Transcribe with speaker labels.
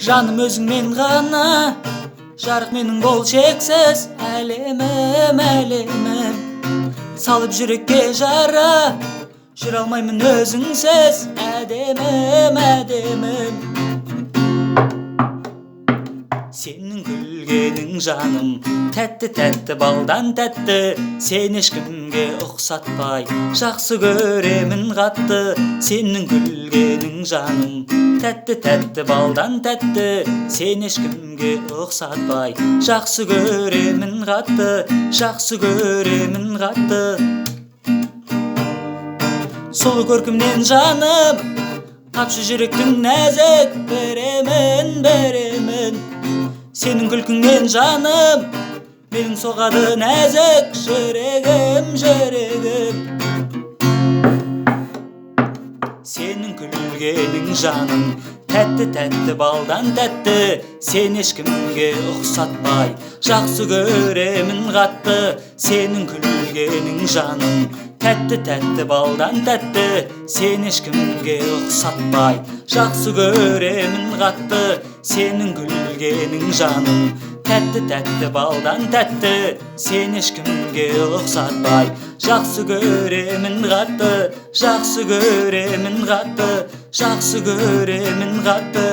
Speaker 1: Жаным өзүң гана, жарык менің бол чексиз. Әлемім, әлемім, салып жүрекке жара, жүрө алмаймын өзүңсүз. Әдемім, әдемім, сенің күлгенің жаным тәтті тәтті балдан тәтті. Сен ешкімге ұқсатпай жақсы көремін қатты. Сенің күлгенің жаным тәтті тәтті балдан тәтті. Сен ешкімге ұқсатпай жақсы көремін қатты, жақсы көремін қатты. Сұлу көркімнен жаным тапшы жүректің нәзік, беремін, беремін. Сенің күлкіңнен жаным менің соғады нәзік жүрегім, жүрегім. Сенің күлгенің жаным тәтті тәтті балдан тәтті. Сен ешкімге ұқсатпай жақсы көремін қатты. Сенің күлгенің жаным тәтті тәтті балдан тәтті. Сен ешкімге ұқсатпай жақсы көремін қатты. Сенің күлгенің жаным тәтті тәтті балдан тәтті. Сен ешкімге ұқсатпай жақсы көремін қатты, жақсы көремін қатты, жақсы көремін қатты.